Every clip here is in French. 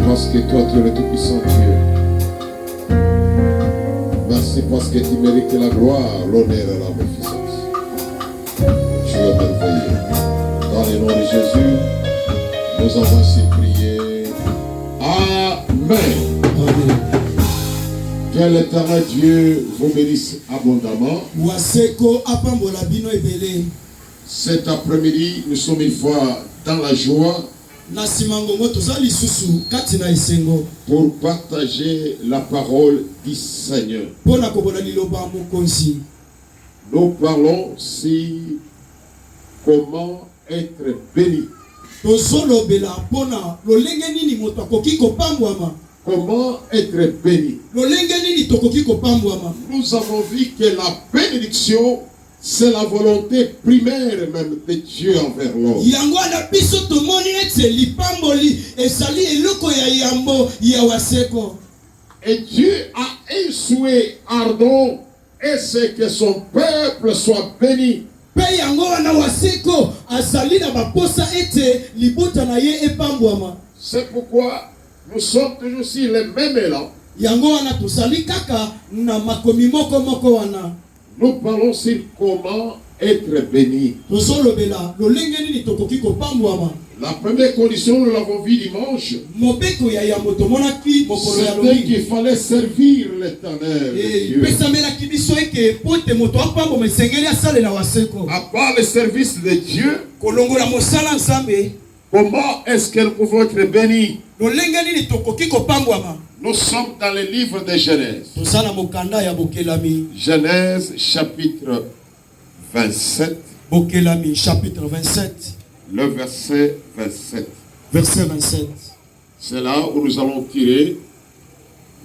Parce que toi tu es le tout-puissant Dieu. Merci parce que tu mérites la gloire, l'honneur et la magnificence. Tu es merveilleux. Dans le nom de Jésus, nous avons ainsi prié. Amen. Que l'Éternel Dieu vous bénisse abondamment. Cet après-midi, nous sommes une fois dans la joie pour partager la parole du Seigneur. Nous parlons si comment être béni. Comment être béni. Nous avons vu que la bénédiction, c'est la volonté primaire même de Dieu envers l'homme. Et Dieu a un souhait ardent, et c'est que son peuple soit béni. C'est pourquoi nous sommes toujours sur les mêmes élans. Nous parlons sur comment être béni. La première condition, nous l'avons vu dimanche, c'était qu'il fallait servir l'Éternel. À part le service de Dieu, comment est-ce que nous pouvons être bénis? Nous sommes dans le livre de Genèse. Genèse chapitre 27. Chapitre 27. Le verset 27. Verset 27. C'est là où nous allons tirer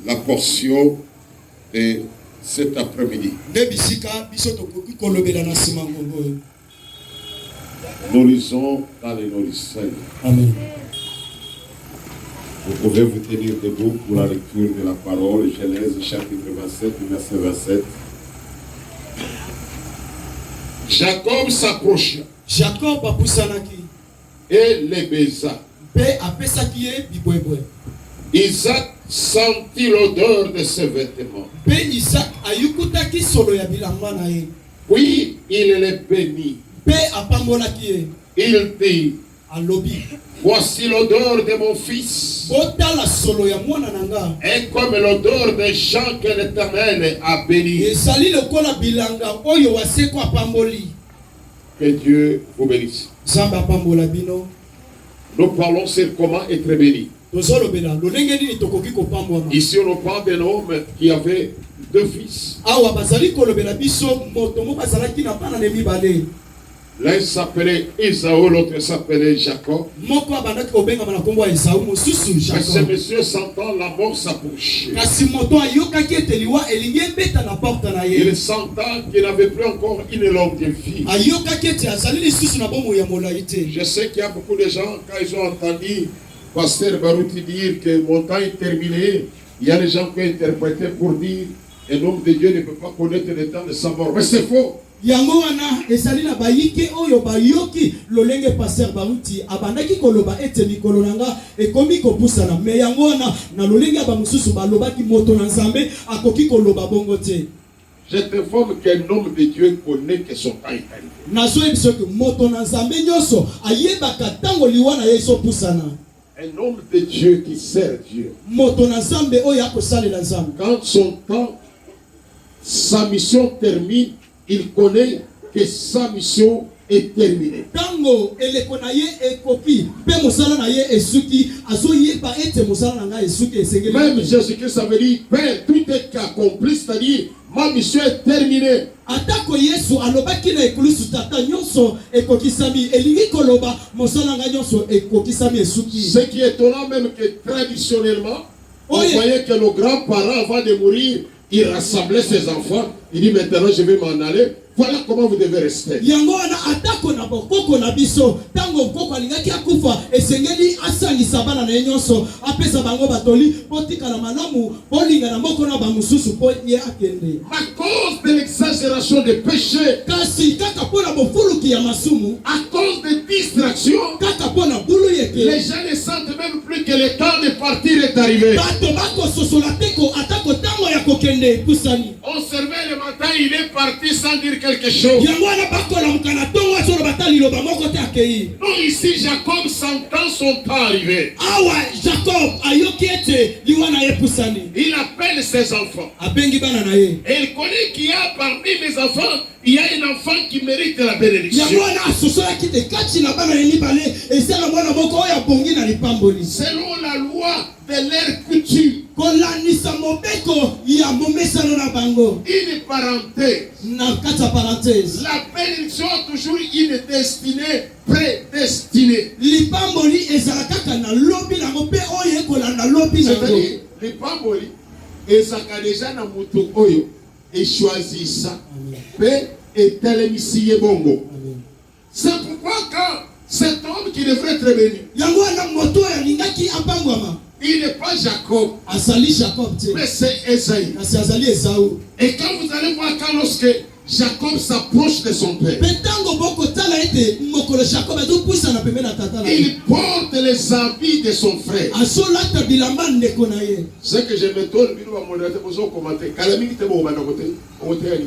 la portion de cet après-midi. Nous lisons dans les nourrisseurs. Amen. Vous pouvez vous tenir debout pour la lecture de la parole. Genèse chapitre 27, verset 27. Jacob s'approcha. Jacob et les baisa. Isaac sentit l'odeur de ses vêtements. Puis il les bénit. Il dit, voici l'odeur de mon fils. Et comme l'odeur des gens que l'Éternel a bénis. Que Dieu vous bénisse. Nous parlons sur comment être béni. Ici on parle d'un homme qui avait deux fils. L'un s'appelait Esaü, l'autre s'appelait Jacob. Mais ce monsieur sentant la mort s'approcher. Il sentant qu'il n'avait plus encore une longue vie. Je sais qu'il y a beaucoup de gens, quand ils ont entendu Pasteur Barouti dire que mon temps est terminé, il y a des gens qui ont interprété pour dire un homme de Dieu ne peut pas connaître le temps de sa mort. Mais c'est faux. yango wana ezali na bayike oyo bayoki lolenge pasteur bauti abandaki koloba ete mikolo nanga ekomi kopusana me yango wana na lolenge ba mususu balobaki moto na Nzambe akoki koloba bongo te. Je t'informe qu'un homme de Dieu connaît que son temps est arrivé. Nazo ebiso ke moto na Nzambe nyoso ayebaka tango liwana yeso pusana. Un homme de Dieu qui sert Dieu. Moto na Nzambe oyo akosalela Nzambe. Quand son temps, sa mission termine, il connaît que sa mission est terminée. Tango eleko na ye ekoki pe mosala na ye esuki azoyeba ete mosala na nga esuki esengeli. Même Jésus-Christ ça veut dire Père, tout est accompli, c'est-à-dire ma mission est terminée. Atako Yesu alobaki na ekulusu tata nyonso ekokisami elingi koloba mosala nga nyonso ekokisami esuki. Ce qui est étonnant même que traditionnellement on voyait que nos grands-parents avant de mourir, ils rassemblaient ses enfants. Il dit maintenant je vais m'en aller. Voilà comment vous devez rester. Yango na atako na bokoko na biso tango bokoko alingaki akufa esengeli asangisa bana na nyonso apesa bango batoli potika na malamu polinga na moko na bamususu po ye akende. À cause de l'exagération des péchés, kasi kaka pona bofuluki ya masumu, à cause de distractions, kaka pona bulu yeke, les gens ne sentent même plus que le temps de partir est arrivé. bato bako sosola teko atako tango ya kokende kusani. On servait le matin, il est parti sans dire quelque chose. Yango na bako la mukana tongo solo batali lo ba moko te akei. Non, ici Jacob s'entend son temps arrivé. Awa Jacob ayoki ete liwana ye pusani. Il appelle ses enfants. Abengi bana na ye. Et il connaît qu'il y a parmi les enfants, il y a un enfant qui mérite la bénédiction. Yango na sosola kite kati na bana ni bale esala mwana moko oya bongi na lipamboli. Selon la loi de leur coutume. Kolanisa mobeko ya momesano na bango. Une parenthèse. Na kata parenthèse. La bénédiction a toujours une destinée prédestinée. Lipamboli ezala kaka na lobi na mope oye kolanda lobi na go. C'est-à-dire lipamboli ezaka déjà na mutu oyo et choisit ça. Paix et telemisiye bongo. C'est pourquoi quand cet homme qui devrait être béni, yango na moto ya lingaki apangwama. il n'est pas Jacob, Azali Jacob te. mais c'est Esaïe. Kasi azali Esau. Et quand vous allez voir, quand lorsque Jacob s'approche de son père, Petango boko tala ete mokolo Jacob azo pusa na pembe na tata na. il porte les habits de son frère. Asolata bilamba ndeko na ye. Ce que je me donne, bino ba modérate bozo commenter. Kalami te bo bana kote, kote ali.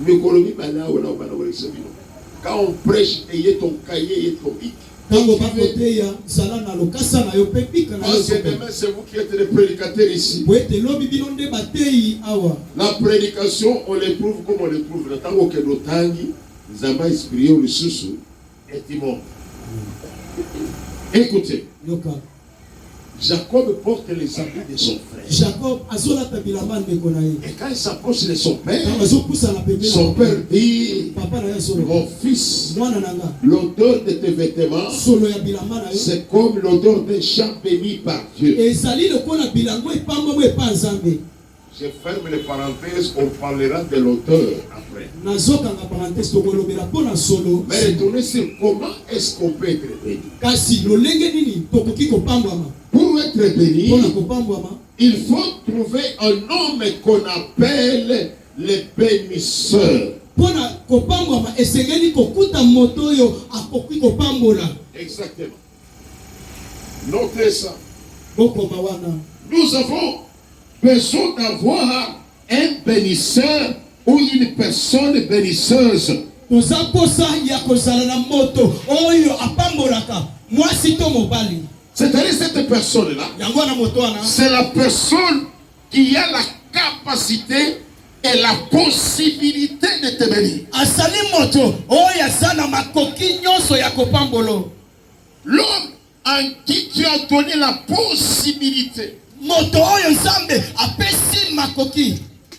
Mikolomi bana wala bana wala sebino. Quand on prêche, ayez ton cahier et ton bic. Tango bakote ya sala na lokasa na yo pepika na Parce que demain, c'est vous qui êtes les prédicateurs ici. Wete lobi bino nde batei awa. La prédication, on l'éprouve comme on l'éprouve. Le temps que nous tangi, nous avons inspiré le sous et immonde. Écoutez, Yoka. Jacob porte les habits de son frère. Jacob asolata bilamba ndeko na ye. Et quand il s'approche de son père, Tango azo pusa na pembe na. son père dit, Papa na ye solo. mon fils, Mwana nanga. l'odeur de tes vêtements, Solo ya bilamba na yo. c'est comme l'odeur d'un champ béni par Dieu. Ezali lokola bilango epamba mo epa Nzambe. Je ferme les parenthèses, on parlera de l'auteur après. Nazokanga parenthèse tokolobela pona solo. Mais retournez sur comment est-ce qu'on peut être béni. Kasi lolenge nini tokoki kopambwama. Pour être béni, Pona kopambwama. il faut trouver un homme qu'on appelle le bénisseur. Pona kopambwama esengeli kokuta moto oyo akoki kopambola. Exactement. Notez ça. Bokoma wana. Nous avons besoin d'avoir un bénisseur ou une personne bénisseuse. Toza posa ya kozala na moto oyo apambolaka mwasi to mobali. C'est-à-dire cette personne-là, Yango na moto wana. c'est la personne qui a la capacité et la possibilité de te bénir. Asali moto oyo azana makoki nyonso ya kopambolo. L'homme en qui tu as donné la possibilité, Moto oyo Nzambe apesi makoki.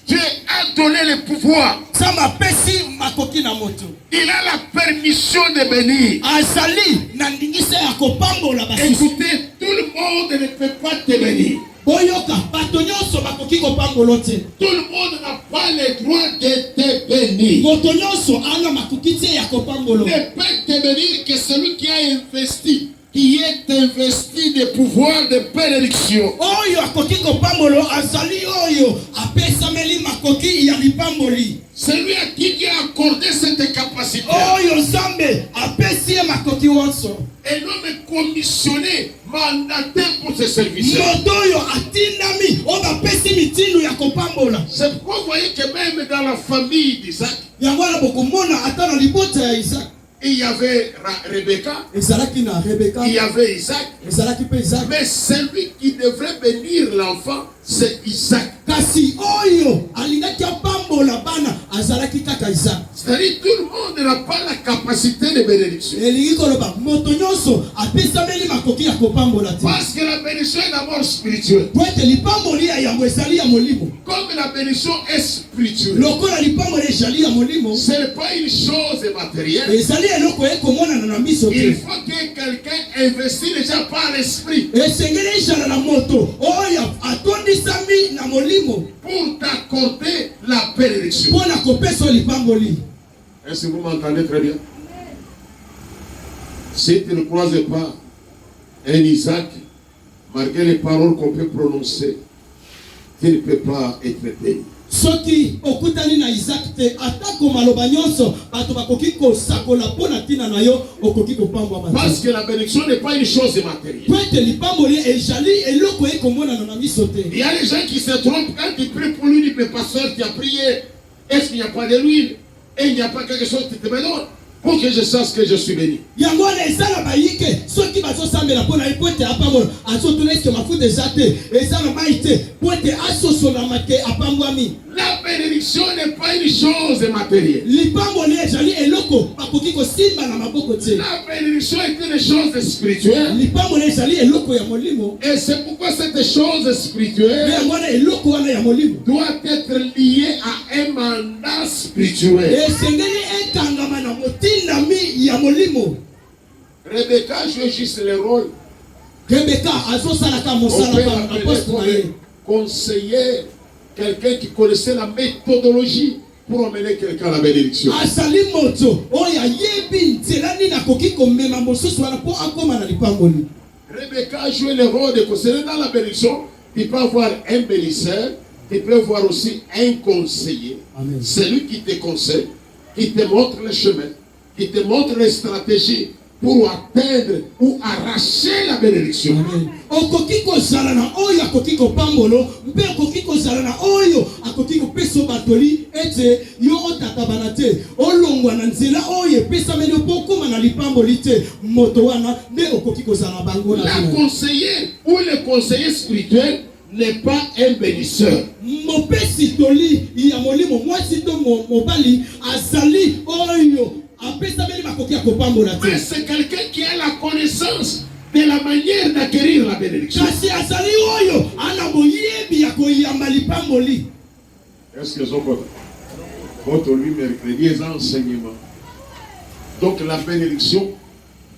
Dieu a donné le pouvoir. Nzambe apesi makoki na moto. Il a la permission de bénir. Azali na ndingisa ya kopambola basusu. Écoutez, tout le monde ne peut pas te bénir. Boyoka bato nyonso bakoki kopambola te. Tout le monde n'a pas le droit de te bénir. Moto nyonso ana makoki te ya kopambola. Ne peut te bénir que celui qui a investi, qui est investi de pouvoir de bénédiction. Oyo akoki kopambolo azali oyo apesameli makoki ya lipamboli. celui à qui Dieu a accordé cette capacité. oyo nzambe apesi ye makoki nyonso. Un homme commissionné, mandaté pour ce service. moto oyo atindami oyo bapesi mitindo ya kopambola. C'est pourquoi vous voyez que même dans la famille d'Isaac, yango wana bokomona ata na libota ya Isaac, il y avait Rebecca, ezalaki na Rebeka, il y avait Isaac, ezalaki mpe Isaac. mais celui qui devrait bénir l'enfant, c'est Isaac. kasi oyo alingaki apambola bana azalaki kaka Isaac. C'est-à-dire tout le monde n'a pas la capacité de bénédiction. elingi koloba moto nyonso apesameli makoki ya kopambola te. Parce que la bénédiction est d'abord spirituelle. po ete lipamboli ya yango ezali ya molimo. Comme la bénédiction est spirituelle, lokola lipamboli ezali ya molimo, ce n'est pas une chose matérielle. ezali eloko ekomonana na miso Il te. faut que quelqu'un investisse déjà par l'esprit esengeli ezala na moto oyo atondisami na molimo pour t'accorder la bénédiction. mpo na kopesa oyo lipamboli. Est-ce que vous m'entendez très bien? Si tu ne croises pas un Isaac, malgré les paroles qu'on peut prononcer, tu ne peux pas être béni. soki okutani na Isaac te atako maloba nyonso bato bakoki kosakola mpo na ntina na yo okoki kopambwa bato. Parce que la bénédiction n'est pas une chose matérielle. po ete lipamboli ezali eloko ekomonana na miso te. Il y a des gens qui se trompent quand tu pries pour lui, mais pasteur, tu as prié. Est-ce qu'il n'y a pas de l'huile? Et il n'y a pas quelque chose qui te me donne pour que je sache que je suis béni. yango wana eza na bayike soki bazosambela mpo na ye po ete apambola azotuna ete mafuta eza te eza na mai te po ete asosolama ke apambwami. La bénédiction n'est pas une chose matérielle. lipamboli ezali eloko bakoki kosimba na maboko te. La bénédiction est une chose spirituelle. lipamboli ezali eloko ya molimo. Et c'est pourquoi cette chose spirituelle yango wana eloko wana ya molimo doit être liée à un mandat spirituel. esengeli ekangama na motindami ya molimo. Rebecca jouait juste le rôle. Rebeka azosalaka On mosala peut na l'appeler poste na ye. conseiller, quelqu'un qui connaissait la méthodologie pour emmener quelqu'un à la bénédiction. azali moto oyo ayebi nzela nini akoki komema mosusu wana mpo akóma na lipamboli. Rebecca a joué le rôle de conseiller dans la bénédiction. Tu peux avoir un bénisseur, tu peux avoir aussi un conseiller. Amen. Celui qui te conseille, qui te montre le chemin, qui te montre les stratégies pour atteindre ou arracher la bénédiction. Amen. okoki kozala na oyo akoki kopambolo mpe okoki kozala na oyo akoki kopesa batoli ete yo otakabana te olongwa na nzela oyo epesameli mpo okóma na lipamboli te moto wana nde okoki kozala na bango na La bino. conseiller ou le conseiller spirituel n'est pas un bénisseur. mopesi toli ya molimo mwasi to mobali azali oyo apesameli makoki ya kopambola Mais te. c'est quelqu'un qui a la connaissance de la manière d'acquérir la bénédiction. kasi azali oyo ana boyebi ya koyamba lipamboli. Est-ce que vous comprenez? Votre lui mercredi est enseignement. Donc la bénédiction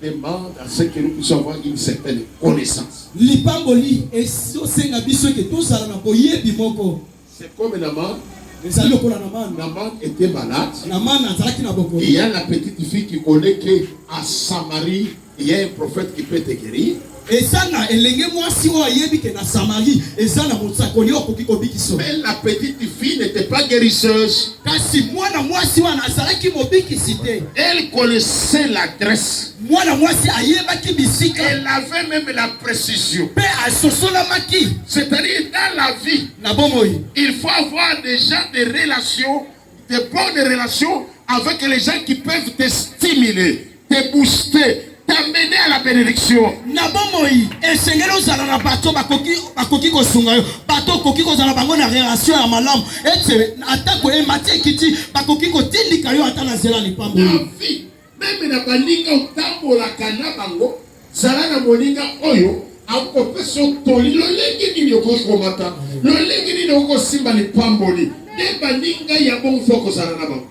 demande à ce que nous puissions avoir une certaine connaissance. lipamboli ezosenga biso ete tozala na boyebi moko. C'est comme Naman. ezali lokola na mana. Naman était malade. na mana azalaki na Il bokono. y a la petite fille qui connaît qu'à Samarie, il y a un prophète qui peut te guérir. eza na elenge mwasi oyo ayebi ke na Samari eza na mosakoli oyo akoki kobikiso. Mais la petite fille n'était pas guérisseuse. kasi mwana mwasi wana azalaki mobikisi te. Elle connaissait l'adresse. mwana mwasi ayebaki bisika Elle avait même la précision. mpe asosolamaki C'est-à-dire dans la vie, na bomoi. il faut avoir déjà des relations, de bonnes relations avec les gens qui peuvent te stimuler, te booster, t'amener à la bénédiction. na bomoi esengeli ozala na bato bakoki kosunga yo bato okoki kozala bango na relation ya malamu ete atako emati ekiti bakoki kotindika yo ata na nzela lipamboli. La vie, même na baninga otambolaka na bango, zala na moninga oyo akopesa toli lolenge nini okoki komata, lolenge nini okosimba lipamboli, nde baninga ya bon faut kozala na bango.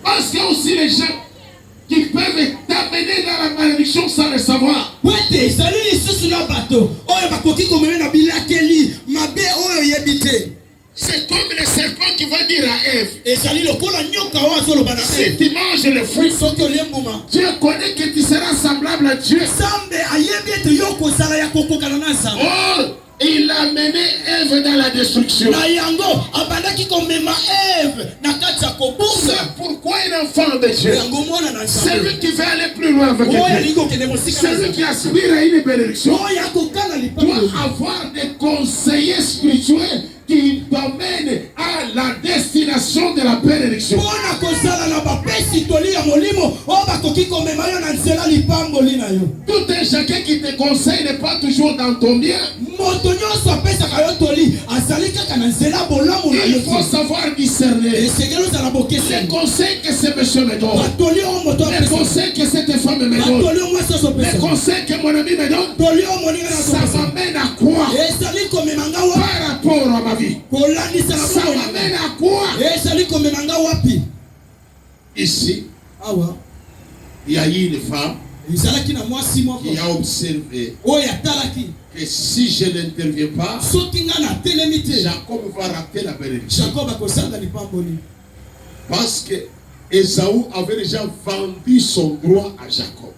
Parce qu'il y a aussi les gens qui peuvent t'amener dans la malédiction sans le savoir. wete ezali lisusu na bato oyo bakoki komema na bilakeli mabe oyo oyebi te. C'est comme le serpent qui va dire à Ève, ezali lokola nyoka oyo azoloba na si Eve. tu manges le fruit, soki olie mbuma Dieu connaît que tu seras semblable à Dieu. nzambe ayebi ete yo kozala ya kokokana na nzambe. Or, il a mené Ève dans la destruction. na yango abandaki komema Eve na kati ya C'est pourquoi un enfant de Dieu, celui qui veut aller plus loin avec Dieu, celui qui aspire à une bénédiction, doit avoir des conseillers spirituels qui t'amènent à la destination de la bénédiction. Tout un chacun qui te conseille n'est pas toujours dans ton bien. Il faut savoir discerner les conseils que ce monsieur me donne, les conseils que cette femme me donne, les conseils que mon ami me donne. Ça m'amène à quoi par rapport à ma vie? Ça m'amène à quoi? Ici, il y a eu une femme qui a observé que si je n'interviens pas, Jacob va rater la bénédiction. Parce que Ésaü avait déjà vendu son droit à Jacob.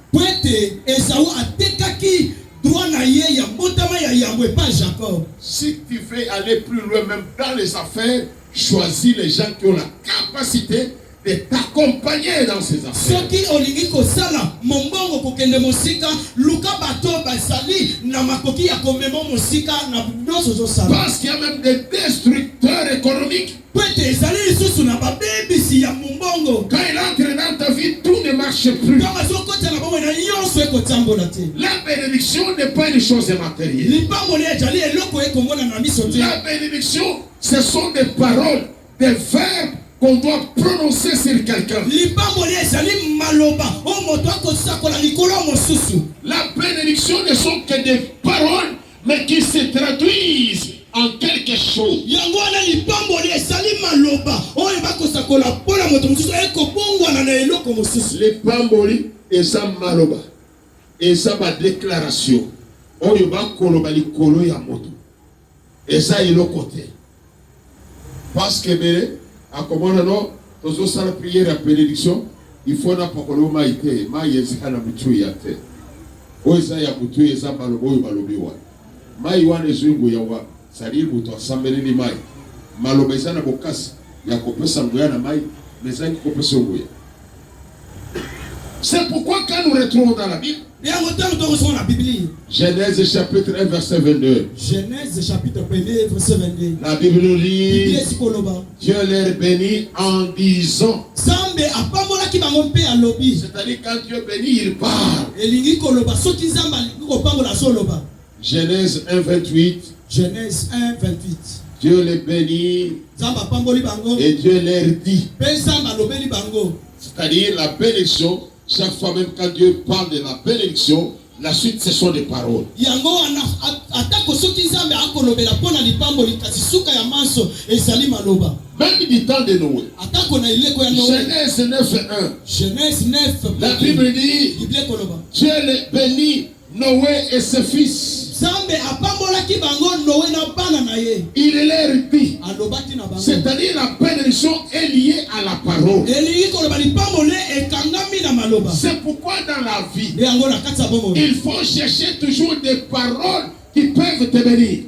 Si tu veux aller plus loin, même dans les affaires, choisis les gens qui ont la capacité de t'accompagner dans ces affaires. Parce qu'il y a même des destructeurs économiques. Quand il entre dans ta vie, tout ne marche plus. La bénédiction n'est pas une chose matérielle. La bénédiction, ce sont des paroles, des verbes qu'on doit prononcer sur quelqu'un. La bénédiction ne sont que des paroles, mais qui se traduisent en quelque chose. Les pamboli et ça maloba et ça ma déclaration. On y va koloba li kolo ya moto. Et ça il est côté. Parce que à comment non, tous ça la prière à bénédiction, il faut na pakolo maïté, maïeza na mutu yate. Oza ya mutu yeza malobo yo malobiwa. Mai wane zungu ya wa. Sali mutu asambele ni mai. Maloba eza na bokasi ya kopesa ngoya na mai, mais ça kopesa ngoya. C'est pourquoi quand nous retrouvons dans la Bible, Genèse chapitre 1 verset 22. Genèse chapitre 1 verset 22. La Bible nous dit, Dieu leur bénit en disant. C'est-à-dire quand Dieu bénit, il parle. Genèse 1 28. Genèse 1 28. Dieu les bénit et Dieu leur dit. C'est-à-dire la bénédiction. Chaque fois même quand Dieu parle de la bénédiction, la suite ce sont des paroles. Même du temps de Noé. Genèse 9:1. Genèse 9. La Bible dit, Dieu les bénit Noé et ses fils. Il leur dit, c'est-à-dire la bénédiction est liée à la parole. C'est pourquoi dans la vie, il faut chercher toujours des paroles qui peuvent te bénir.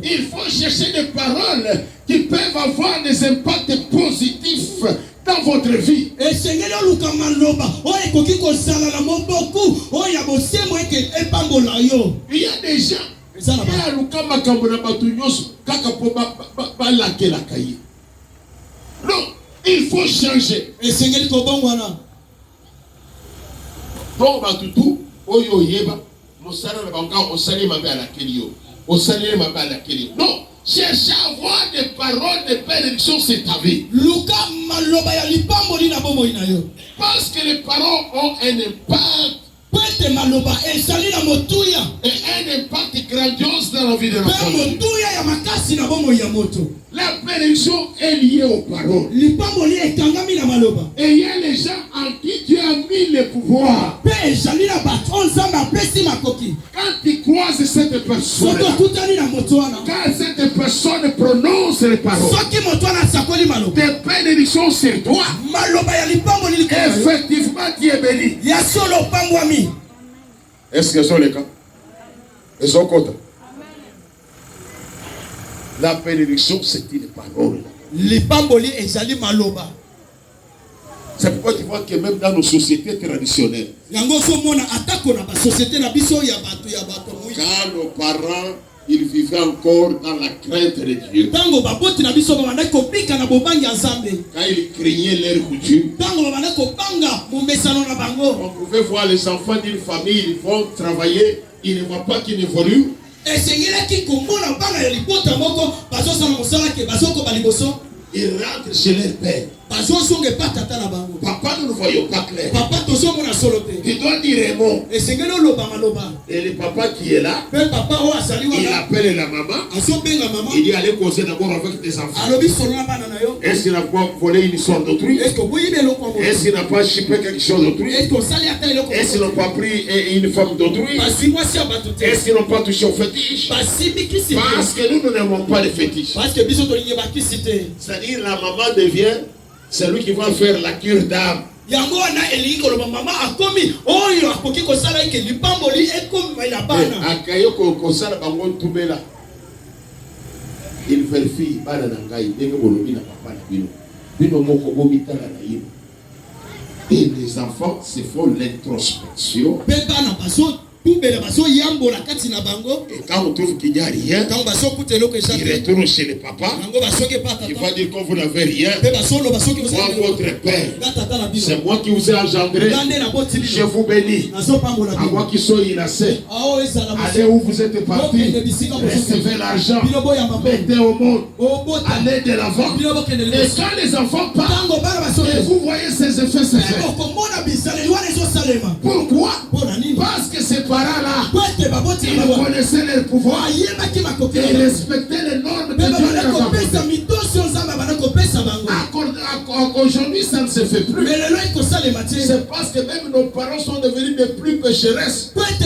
Il faut chercher des paroles qui peuvent avoir des impacts positifs dans votre vie. Il y a des gens non, il faut changer. Donc, non, cherche à avoir des paroles de bénédiction sur ta vie. Parce que les paroles ont un impact. Et un impact grandiose dans la vie de la famille. La bénédiction est liée aux paroles. Et il y a les gens en qui Dieu a mis le pouvoir. Quand tu croises cette personne, quand cette personne prononce les paroles, des bénédictions sur toi, effectivement tu es béni. Est-ce que ce sont les cas? Ils sont contents. La bénédiction, c'est une parole. lipamboli ezali maloba. C'est pourquoi tu vois que même dans nos sociétés traditionnelles, Yango so mona atako na ba société na biso ya bato mui. quand nos parents ils vivaient encore dans la crainte de Dieu, Tango baboti na biso ba ko bika na bobangi ya Nzambe. quand ils craignaient leur coutume, Tango ba ko banga mu mesano na bango. on pouvait voir les enfants d'une famille, ils vont travailler, ils ne voient pas qu'ils évoluent. Esengelaki komona bana ya libota moko bazo sana mosala ke bazo ko baliboso. Ils rentrent chez leur père. Bazo songe pa tata na bango. Papa, nous ne voyons pas clair. Papa tozo mona solote. Tu dois dire un mot. Esengelo loba maloba. Et le papa qui est là, Pe papa o asali il wana. appelle la maman. Aso benga maman. Il dit allez causer d'abord avec tes enfants. Alobi solo na bana na yo. Est-ce qu'il n'a pas volé une histoire d'autrui? Est-ce que vous y le quoi? Est-ce qu'il n'a pas chipé quelque chose d'autrui? Est-ce que ça lui a fait le quoi? Est-ce qu'ils n'ont pas pris une femme d'autrui? Parce que moi si abatute. Est-ce qu'ils n'ont pas touché au fétiche? Parce Que nous n'aimons pas les fétiches. Parce que biso to lié ba kisité. C'est-à-dire la maman devient celui qui va faire la cure d'âme. Yango na elingi ko mama akomi oyo akoki ko sala ke lipamboli ekomi ba bana. Akayo ko sala bango tubela. Il vérifie bana na ngai ndenge bolobi na papa na bino. Bino moko bomitala na yino. Et les enfants se font l'introspection. Pe bana baso tubela baso yambo la kati na bango. Et quand on trouve qu'il n'y a rien, quand baso kutelo ke il retourne chez le papa. Yango baso ke pata. Il va dire que vous n'avez rien. Pe baso lo baso ke Moi votre père. C'est moi qui vous ai engendré. Je vous bénis. À moi qui sois innocent. Allez où vous êtes partis. Recevez l'argent. Mettez au monde. Allez de l'avant. Et quand les enfants partent, et vous voyez ces effets se faire. Pourquoi? Parce que ces parents-là, ils connaissaient leur pouvoir. Ils respectaient les normes de Dieu. Aujourd'hui, ça ne se fait plus. C'est parce que même nos parents sont devenus des plus pécheresses. Ok,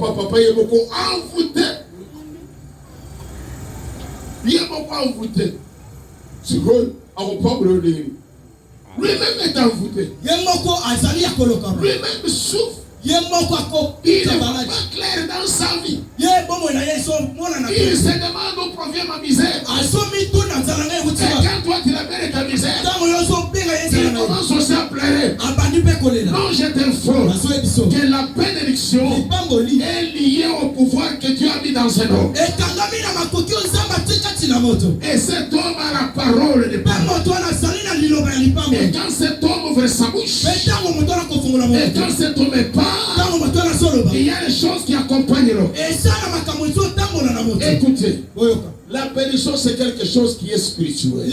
papa, il est beaucoup envoûté. Il est beaucoup envoûté. C'est vrai, on va pas brûler. Lui-même est envoûté. Lui-même souffre. Il n'est pas clair dans sa vie. Il se demande où provient ma misère. Et quand toi tu l'appelles ta misère, il commence aussi à pleurer. Non, je t'informe que la bénédiction est liée au pouvoir que Dieu a mis dans cet homme. Et cet homme a la parole de Dieu. Et quand cet homme ouvre sa bouche, et quand cet homme est pas, il y a des choses qui accompagneront. Écoutez, la bénédiction c'est quelque chose qui est spirituel.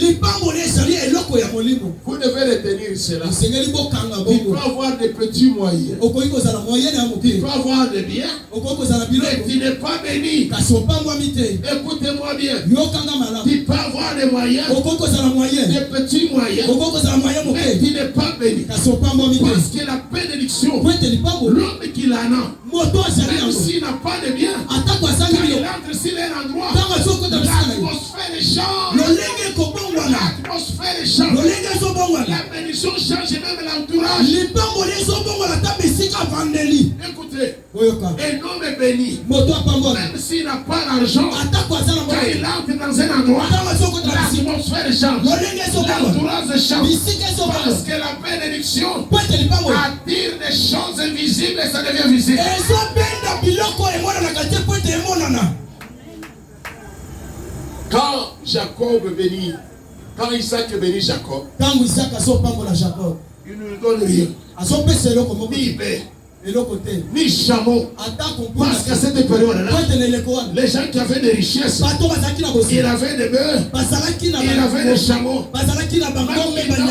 Vous devez retenir cela. Tu peux avoir des petits moyens. Tu peux avoir des biens. Mais tu n'es pas béni. Écoutez-moi bien. Tu peux avoir des moyens. Des petits moyens. Mais tu n'es pas béni. Parce que la bénédiction, l'homme qui l'a même s'il n'a pas de biens, quand il entre sur un endroit, l'atmosphère change. L'atmosphère change. La bénédiction change même l'entourage. Écoutez, un homme est béni. Même s'il n'a pas d'argent, quand il entre dans un endroit, l'atmosphère change. L'entourage change. Parce que la bénédiction attire des choses invisibles et ça devient visible. Quand Jacob bénit, quand Isaac bénit Jacob, il ne lui donne rien. Ni paix, ni chameau. Parce qu'à cette période-là, les gens qui avaient des richesses, ils avaient des bœufs, ils avaient des chameaux. Même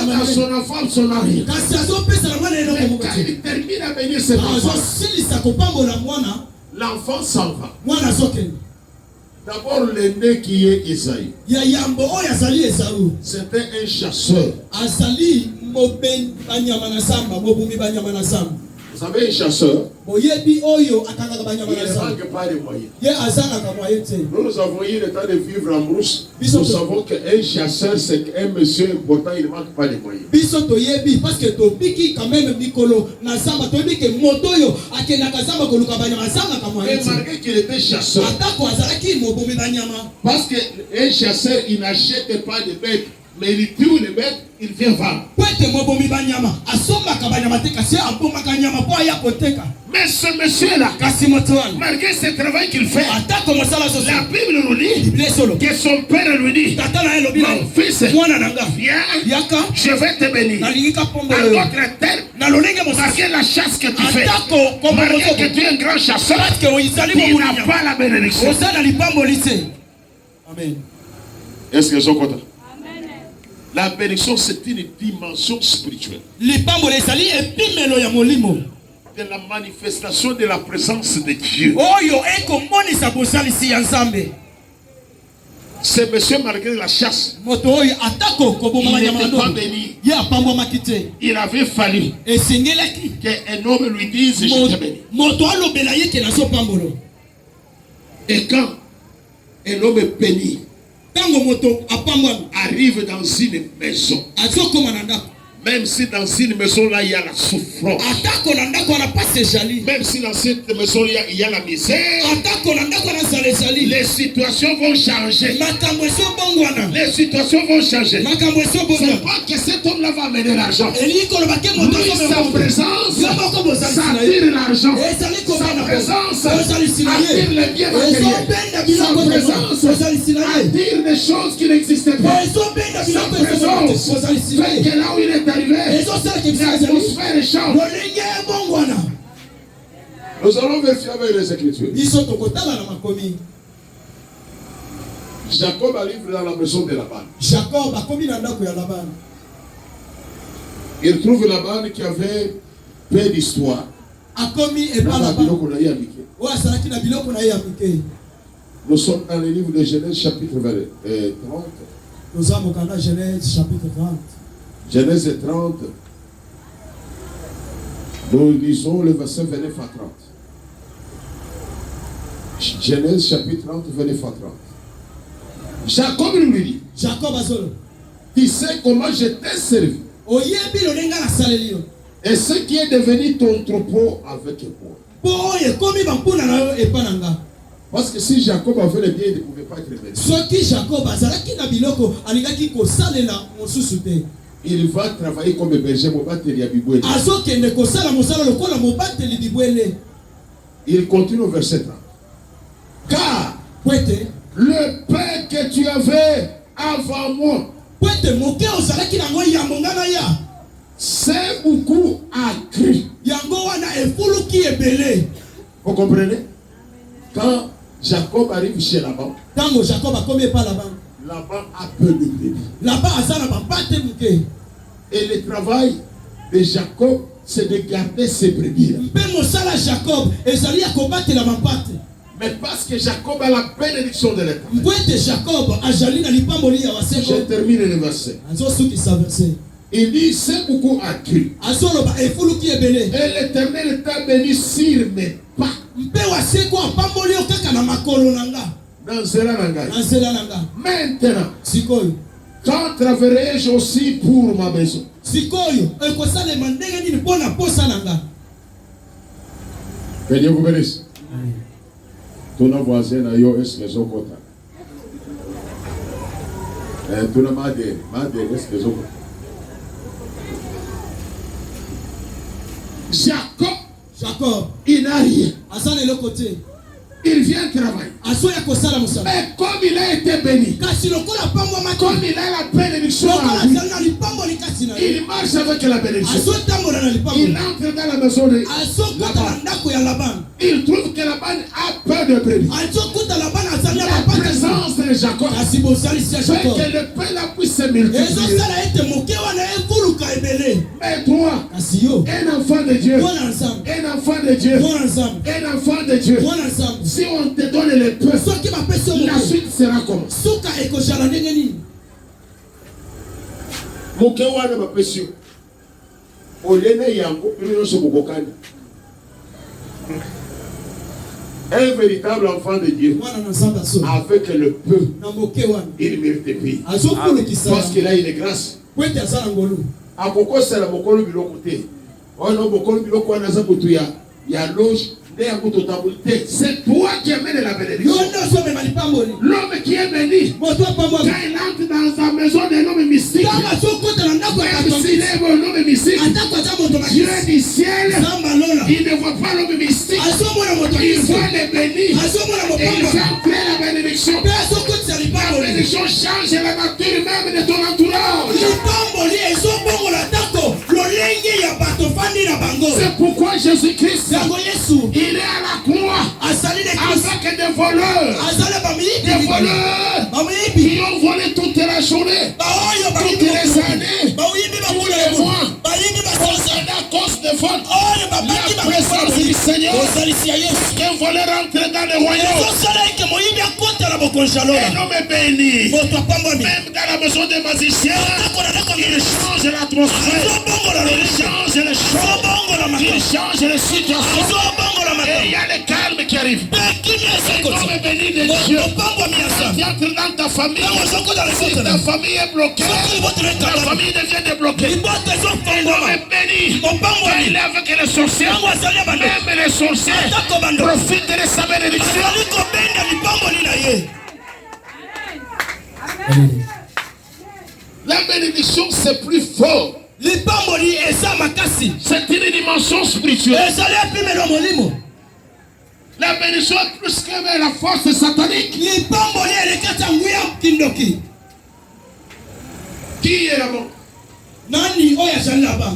dans son enfant, son mari. Mais quand il termine à bénir ses enfants, l'enfant s'en va. D'abord, l'aîné qui est Isaïe. C'était un chasseur. Vous savez, un chasseur, boyebi oyo il akangaka ne banyama na zamba manque pas de moyens. ye azalaka moyen te. Nous avons eu le temps de vivre en brousse. Nous savons qu'un chasseur, c'est un monsieur important, il ne manque pas de moyens. Biso toyebi parce que tobiki quand même mikolo na zamba toyebi ke moto oyo akendaka zamba koluka banyama azalaka moyen Et te. malgré qu'il était chasseur, Atako azalaki mobomi banyama parce qu'un chasseur, il n'achète pas de bêtes, mais il tue les bêtes, il vient vendre. po ete mobomi banyama asombaka banyama te kasi abomaka nyama po aya koteka. Mais ce monsieur-là, Kasi moto wana malgré ce travail qu'il fait, atako mosala la soso Bible nous dit biblia esolo que son père lui dit, tata na ye lobi na mon ye fils, mwana na nga viens, yaka je vais te bénir. nalingi ka pombo À oyo notre terre, na lolenge mosusu malgré la chasse que tu fais, atako kombo malgré mosusu que tu es un grand chasseur, parce que oyizali tu mobomi n'as nyama pas la bénédiction. oza na lipamboli te. Amen. Est-ce que sont contents? La bénédiction, c'est une dimension spirituelle. Lipamboli ezali epimelo ya molimo De la manifestation de la présence de Dieu. oyo ekomonisa bosalisi ya nzambe. Ce monsieur, malgré la chasse, Moto oyo atako koboma il banyama n'était pas ndo béni. ye apambwamaki te. Il avait fallu Esengelaki qu'un homme lui dise, je te bénis. moto alobela ye ke nazopambolo. Et quand un homme béni Ntango moto apambwami arrive dans une maison, azokoma na ndako même si dans une maison là il y a la souffrance, atako na ndako wana pasi ezali même si dans cette maison il y a la misère, atako na ndako wana zala ezali les situations vont changer. makambo ezobongwana Les situations vont changer. makambo C'est ezobongwana pas que cet homme-là va amener l'argent. elingi koloba ke moto Lui, sa azomema présence, yo moko bozalisi ça na ye attire l'argent. ezali Sa kobana présence ozalisi na ye attire les biens matériels. ezobenda Sa biloko présence ozalisi na ye attire des choses qui n'existaient pas. ezobenda Sa biloko présence ozalisi na fait que ye là où il est arrivé, ezosalaka ebisa ezali l'atmosphère change. lolenge ebongwana. Nous allons vérifier avec les Écritures. biso tokotala na makomi. Jacob arrive dans la maison de Laban. Jacob akomi na ndako ya Laban. Il trouve Laban qui avait peu d'histoire. Akomi epa Laban oyo asalaki na biloko na ye ya mike. Nous sommes dans le livre de Genèse chapitre 30. Toza mokanda Genèse chapitre 30. Genèse 30. Nous lisons le verset 29 à 30. Genèse chapitre 30, 29 à 30. Jacob lui dit, Jacob azolo tu sais comment je t'ai servi oyebi lolenge nasaleli yo et ce qui est devenu ton troupeau avec moi. po oyo ekomi bampuna na yo epa na nga. Parce que si Jacob avait le bien, il ne pouvait pas être béni. soki Jacob azalaki na biloko alingaki kosalela mosusu te. Il va travailler comme berger, mobateli ya bibwele. azokende kosala mosala lokola mobateli bibwele. Il continue au verset 30. Car po ete le pain que tu avais avant moi, moke ozalaki nango yambo nga na ya c'est beaucoup accru. yango wana efuluki ebele. Vous comprenez? Quand Jacob arrive chez Laban, ntango Jacob akomi epa Laban, Laban a peu de brebis. Laban aza na bambate moke. Et le travail de Jacob, c'est de garder ses brebis. mpe mosala Jacob ezali ya kobatela bambate. Mais parce que Jacob a la bénédiction de l'État. mpo ete Jacob azali na lipamboli ya Je baseko termine le verset. azosukisa verse Il dit, c'est beaucoup accru. azoloba efuluki ebele. Et l'Éternel t'a béni sur mes pas. mpe waseko apamboli yo kaka na makolo na nga Dans cela, na nzela na nga. maintenant, sikoyo quand travaillerai-je aussi pour ma maison? sikoyo ekosalema ndenge nini mpo na posa na nga. Que Dieu vous bénisse. Ton voisin a yo est-ce que je compte? Ton madre est-ce que je compte? Jacob, il n'a rien. aza na eloko te. Il vient travailler. azoya kosala mosala. Mais comme il a été béni, kasi lokola pambwamaki comme il a la bénédiction, lokola azali na lipamboli kasi na ye il marche avec la bénédiction. azotambola na Il lipamboli entre dans la maison de azokota na ndako ya Laban. il trouve que Laban a peur de brebis. azokota Laban azali na La bambate. présence de Jacob kasi bosalisi ya fait Jacob que le pain là puisse se multiplier. ezosala ete moke wana evuluka ebele. Mais toi, kasi yo un enfant de Dieu, mwana nzambe un enfant de Dieu, mwana nzambe un enfant de Dieu, mwana nzambe si on te donne le pain, soki bapesi yo la moke suite sera comment? suka ekozala ndenge nini. Moke wana bapesi yo. Olene yango, nyonso bokokani. Un véritable enfant de Dieu, mwana na nzambe aso avec le peu, na moke wana il mérite plus. azokolekisa Parce qu'il a une grâce. po ete aza na ngolu akokosala mokolo biloko te ono mokolo biloko wana aza motu ya loge nde ya moto tamboli te. C'est toi qui amène la bénédiction. yo nde ozomema lipamboli L'homme qui est béni, moto apambwaka quand il entre dans sa maison d'un homme mystique, ntango azokota na ndako ya même bato s'il est un homme mystique, atako aza moto Dieu makisi du ciel, nzambe alola il ne voit pas l'homme mystique, azomona moto il makisi voit les bénis azomona et il mopamba fait entrer la bénédiction. mpe azokotisa La lipamboli bénédiction change la nature même de ton entourage. lipamboli ezobongola ndako lolenge ya bato fandi na bango C'est pourquoi Jésus-Christ, yango yesu il est à la croix azali na kristo avec des voleurs. azali Des bamiyibi voleurs bamiyibi qui ont volé toute la journée, baoyo toutes les années, bayibi tous les mois, bayibi concernant à cause de faute. oyo babaki La présence du Seigneur, ozalisi ya yesu qu'un voleur entre dans le royaume. ezosala eke moyibi akota na bokonzi alola Un homme béni, moto apambwami même dans la maison des magiciens, ndako na ndako il change l'atmosphère, azobongola il lolenge change les choses, azobongola il makambo change les situations. azobongola Et il y makambo a le calme qui arrive. mpe kimia Un ezokota homme béni de Dieu. moto opambwami aza Tu entres dans ta famille. ntango ozokota na Si libota ta famille est bloquée, soki libota la ekata famille devient débloquée. libota Un ezofongwama homme béni, quand opambwami il est avec les sorciers, ntango azali ya bando même les sorciers atako bando profitent de sa bénédiction. azali kobenda lipamboli na ye La bénédiction, c'est plus fort. lipamboli eza makasi C'est une dimension spirituelle. ezali epimelo molimo La bénédiction est plus que la force satanique. lipamboli elekati ya nguya kindoki Qui est là-bas? nani oyo azali na ba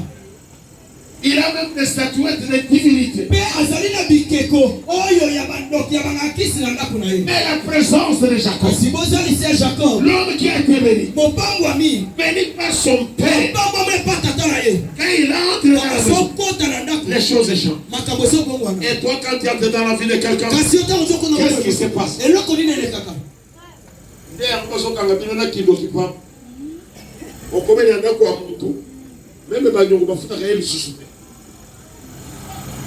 Il a même des statuettes de divinité. mpe azali na bikeko oyo ya bandoki ya bangakisi na ndako na ye Mais la présence de Jacob, kasi bozalisi ya jacob l'homme qui a été béni, mopambwami béni par son père, mopambwami epa tata na ye quand il entre dans la maison, azokota na ndako les choses changent. makambo ezobongwana Et toi, quand tu entres dans la vie de quelqu'un, kasi otango ozokona qu'est-ce qui se passe? eloko nini elekaka Nde yango ozokanga bino na kindoki pa okomeli ya ndako ya motu meme banyongo bafutaka ye lisusu te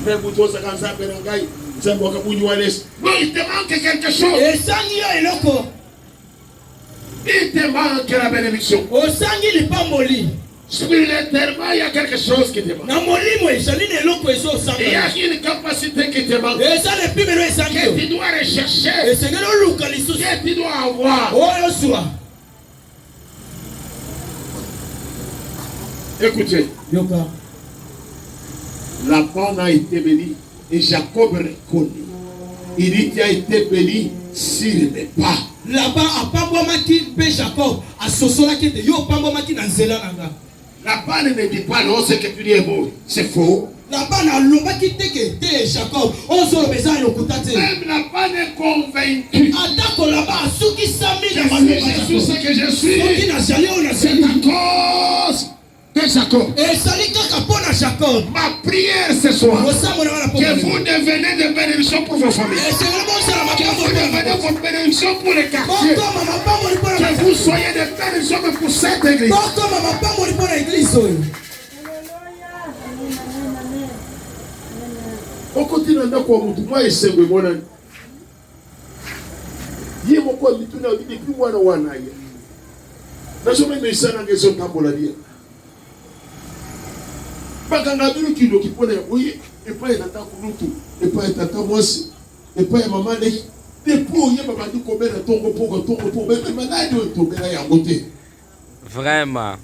me motu ozaka nzambe na ngai nzambe wakabunyiwa lesi. Non, il te manque quelque chose. esangi yo eloko Il te manque la bénédiction. osangi lipamboli Spirituellement, il y a quelque chose qui te manque. na molimo ezali na eloko Il y ezosanga a une capacité qui te manque. eza na epimelo esangi Que yo tu dois rechercher. esengeli oluka lisusu Que tu dois avoir. oyo zwa Écoutez, yoka Laban a été béni et Jacob reconnu. Il dit tu as été béni s'il n'est pas. laba apambwamaki mpe jacob asosolaki ete yo opambwamaki na nzela na nga Laban ne dit pas non, c'est que tu dis est beau. C'est faux. laba nalobaki teke te jacob ozoloba eza na lokuta te Même Laban est convaincu. atako laba asukisami na Je maloba suis ce que je soki suis. nazali oyo C'est nazali à cause de Jacob. ezali kaka mpo na jacob Ma prière ce soir, osamona wana mpo que vous devenez des bénédictions pour vos familles. esengeli bosala Que makambo vous devenez vos bénédictions pour les quartiers. bokoma mapamboli mpo na Que vous soyez des bénédictions pour cette église. bokoma mapamboli mpo na eglise oyo okoti na ndako ya motu mwa esengo emonani ye moko ya mituna obi depuis mwana wana ye nazomemesa nanga ezotambola lia bakanga bino kindoki mpona ya oye epai ya tata kulutu epai ya tata mwasi epai ya mama leki depuis oye babandi kobela tongo manani oyo tobela yango te. Vraiment.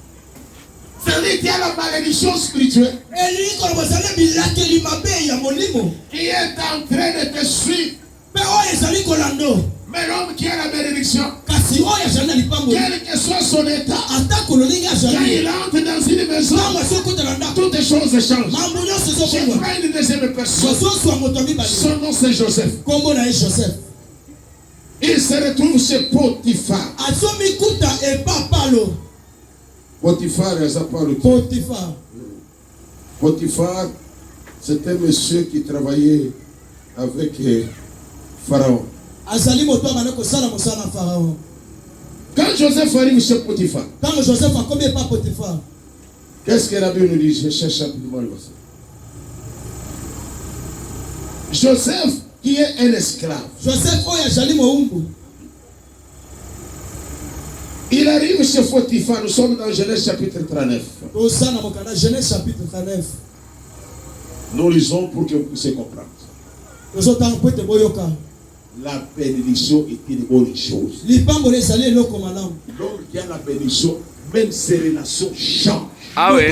C'est-à-dire qu'il y a la malédiction spirituelle elingi koloba ezali bilakeli mabe ya molimo qui est en train de te suivre. mpe oyo ezali kolando Mais l'homme qui a la bénédiction, kasi oyo azali na lipamboli quel que soit son état, atako lolenge quand azali il entre dans une maison, ntango azokota na ndako toutes les choses changent. mambo nyonso Je ezobongwa prends une deuxième personne. zozozwa moto ya mibale Son nom c'est Joseph. kombo na ye joseph Il se retrouve chez Potiphar. azomikuta epapalo Potiphar, il a pas le potifar Potiphar, c'était un monsieur qui travaillait avec Pharaon. azali moto abanda kosala mosala na farao Quand Joseph arrive chez Potiphar, ntango joseph akomi epa potifar qu'est-ce que la Bible nous dit? Je cherche rapidement le verset. Joseph qui est un esclave. Joseph oyo azali moumbu. Il arrive chez Potiphar, nous sommes dans Genèse chapitre 39. Osana mokana Genèse chapitre 39. Nous lisons pour que vous puissiez comprendre. Ozotanga pote boyoka. La bénédiction est une bonne chose. Lipambo lesali eloko malamu. Donc il y a la bénédiction, même ses relations changent. Ah oui.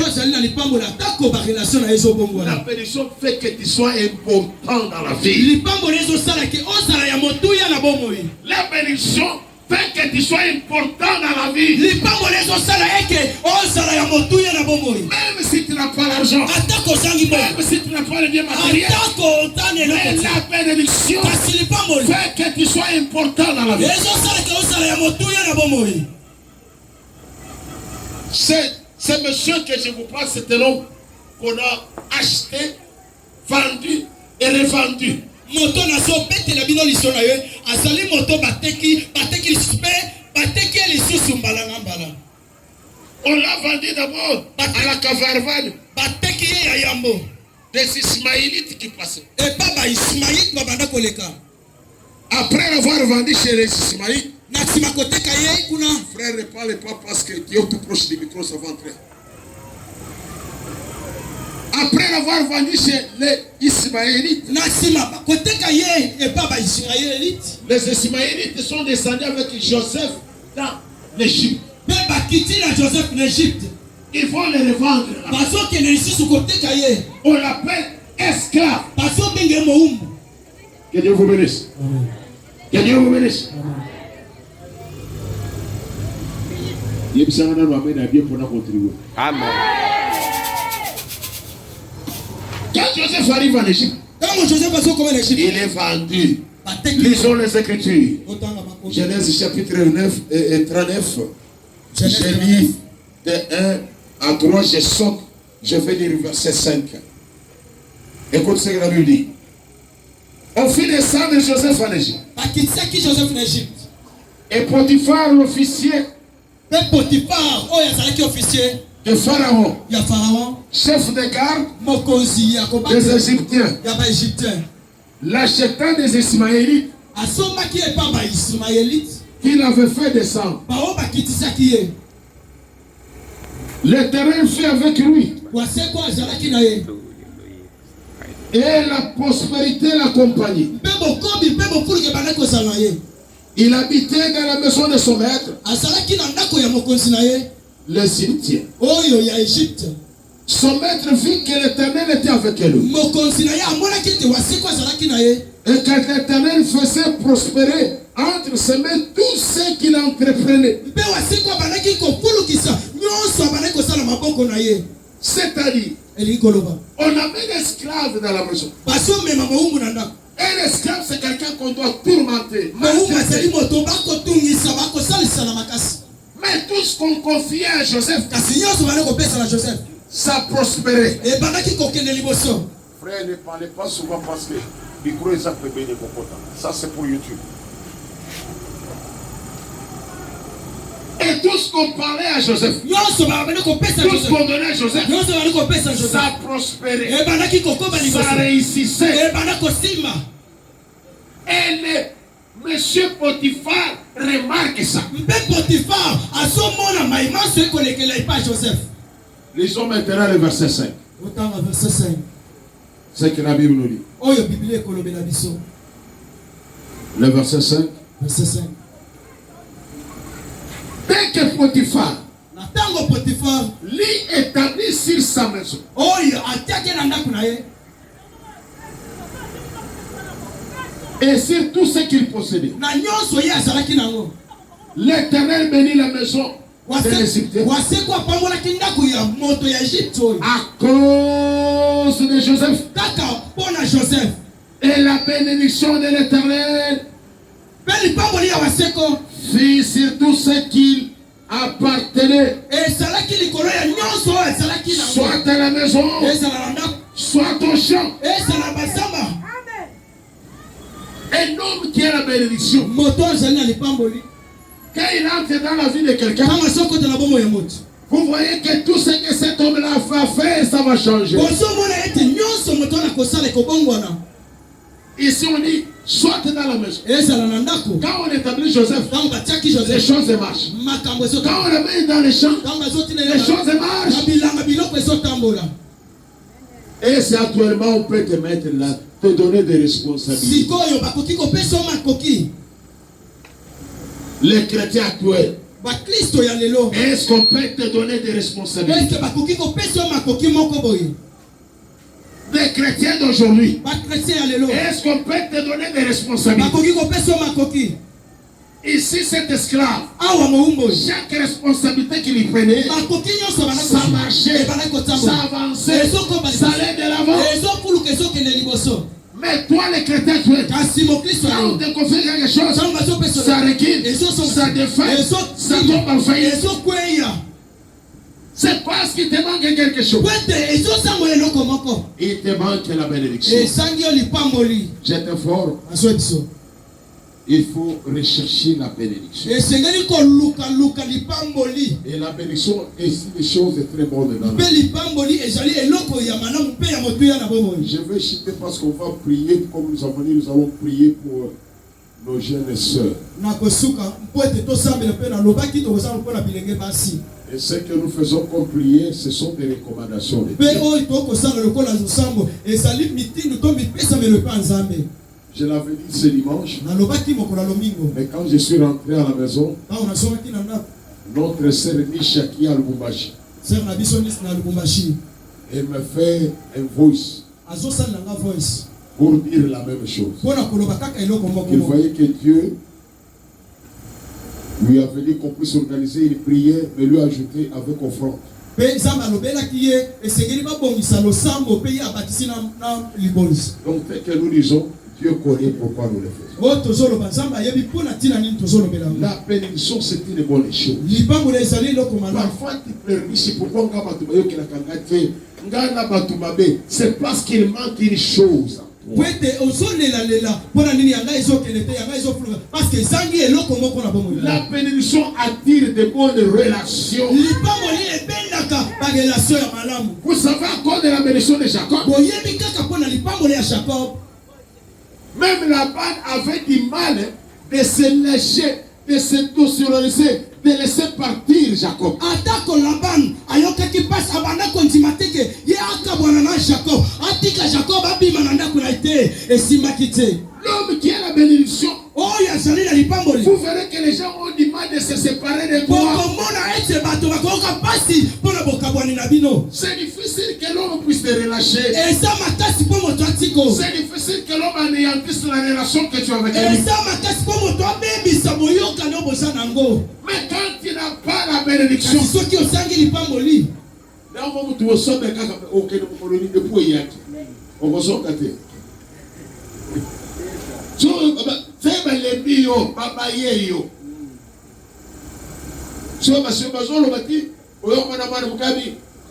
La bénédiction fait que tu sois important dans la vie. La bénédiction fait que tu sois important dans la vie. Même si tu n'as pas l'argent, même si tu n'as pas le bien matériel, mais la bénédiction fait que tu sois important dans la vie. C'est monsieur que je vous parle, c'est un homme qu'on a acheté, vendu et revendu. Moto nazo bete la bino lisona yo azali moto bateki bateki lisusu mbalanga mbala. On l'a vendu d'abord à la Cavarvane. Bateki ye ya yambo Des Ismaélites qui passaient. et baba Ismaïl babanda koleka. Après l'avoir vendu chez les Ismaélites, Naksima koteka ye kuna frère, ne parle pas parce que tu es tout proche du micro, ça va entrer. Après l'avoir vendu chez les Ismaélites, Naksima koteka ye et baba Ismaïlite. les Ismaélites sont descendus avec Joseph dans l'Égypte. Beba kiti na Joseph en Égypte. Ils vont les revendre. Baso ke lisusu koteka ye. On l'appelle esclave. Baso benge moumbu. Que Dieu vous bénisse. Que Dieu vous bénisse. Amen. Quand Joseph arrive en Égypte, Quand Joseph baso comme en Égypte. il est vendu. Bateki. Lisons les Écritures. Otanga makoko. Genèse chapitre 9 et 39. J'ai lu de 1 à 3, je saute, je vais lire verset 5. Écoute ce que la Bible dit. On fit descendre Joseph en Égypte. Bakitisaki Joseph en Égypte. Et Potiphar, l'officier Pe Potiphar oyo azalaki officier de Pharaon, ya Pharaon, chef de garde mokonzi ya des kobaka Égyptiens, ya baégyptien, l'achetant des Ismaélites asombaki epa baismaélite qu'il avait fait descendre. bao bakitisaki ye. L'Éternel fut avec lui Waseko azalaki na ye et la prospérité l'accompagnait. mpe bokobi mpe bofuluki ebandaki kozala na ye. Il habitait dans la maison de son maître, Azalaki na ndako ya mokonzi na ye l'Égyptien. oyo ya Égypte. Son maître vit que l'Éternel était avec lui. Mokonzi na ye amonaki ete Waseko azalaki na ye Et que l'Éternel faisait prospérer entre ses mains tout ce qu'il entreprenait. mpe Waseko abandaki kofulukisa nyonso abandaki kosala maboko na ye. C'est-à-dire, Elingi koloba on amène l'esclave dans la maison. basomema mowumbu na ndako. Un esclave, c'est quelqu'un qu'on doit tourmenter. Mowumbu azali moto bakotungisa bakosalisa na makasi. Mais tout ce qu'on confiait à Joseph, Kasi nyonso bana kopesa na Joseph ça prospérait. ebandaki kokende liboso. Frère, ne parlez pas souvent parce que les gros exemples de Bokota. Ça, c'est pour YouTube. Et tout ce qu'on parlait à Joseph, Nyonso babandi kopesa tout ce Joseph. qu'on donnait à Joseph, Nyonso bana kopesa Joseph. ça prospérait. Ebandaki kokoba Ça liboso. réussissait. Ebanda kosima. Et le monsieur Potiphar remarque ça. Mpe Potiphar azomona maimaso ekolekela epa Joseph. Lisons maintenant le verset 5. Otanga verset 5. C'est que la Bible nous dit. Oyo Biblia ekolobela biso. Le verset 5. Verset 5. Dès que Potiphar Na tango Potiphar l'y établit sur sa maison, oyo atiaki na ndako na ye et sur tout ce qu'il possédait, na nyonso ye azalaki nango. l'Éternel bénit la maison de l'Égyptien Waseko apambolaki ndako ya moto ya Egypte oyo à cause de Joseph. kaka mpo na Joseph. Et la bénédiction de l'Éternel Mpe lipamboli ya Waseko fit sur tout ce qu'il appartenait, ezalaki likolo ya nyonso oyo ezalaki nango. soit à la maison, Ezala na ndako, soit au champ. ezala na bazamba. Un homme qui a la bénédiction, Moto azali na lipamboli quand il entre dans la vie de quelqu'un, kama sokota na bomoi ya moto vous voyez que tout ce que cet homme-là va faire, ça va changer. kozomona ete nyonso moto wana kosala ekobongwana. Ici on dit, soit dans la maison. Quand on établit Joseph, les choses marchent. Quand on le met dans les champs, les choses marchent. Et c'est actuellement, on peut te mettre là, te donner des responsabilités. Les chrétiens actuels, est-ce qu'on peut te donner des responsabilités? Des chrétiens d'aujourd'hui, est-ce qu'on peut te donner des responsabilités? Ici, cet esclave, chaque responsabilité qu'il prenait, ça marchait, ça avançait, ça allait de l'avant. Mais toi, les chrétiens, quand on te confie quelque chose, ça recule, ça défait, ça tombe en faillite. C'est parce qu'il te manque quelque chose. Il te manque la bénédiction. Je t'informe. Il faut rechercher la bénédiction. Et la bénédiction est une chose très bonne dans la vie. Je vais citer parce qu'on va prier comme nous allons prier pour nos jeunes sœurs. Et ce que nous faisons comme prier, ce sont des recommandations. Je l'avais dit ce dimanche, mais quand je suis rentré à la maison, notre sœur Nisha qui est à Lubumbashi, elle me fait un voice pour dire la même chose. Il voyait que Dieu lui avait dit qu'on puisse organiser une prière, mais lui ajouter avec offrande. Donc, dès que nous disons, Dieu connaît pourquoi nous le faisons. La bénédiction, c'est une bonne chose. Parfois, tu permets, c'est pourquoi c'est parce qu'il manque une chose. La bénédiction attire de bonnes relations. Vous savez encore de la bénédiction de Jacob? Même Laban avait du mal de se lâcher, de se douceriser, de laisser partir Jacob. L'homme qui a la bénédiction, vous verrez que les gens ont du mal de se séparer de toi. C'est difficile que l'homme puisse te relâcher. C'est difficile que l'homme anéantisse la relation que tu as avec lui. Mais quand tu n'as pas la bénédiction,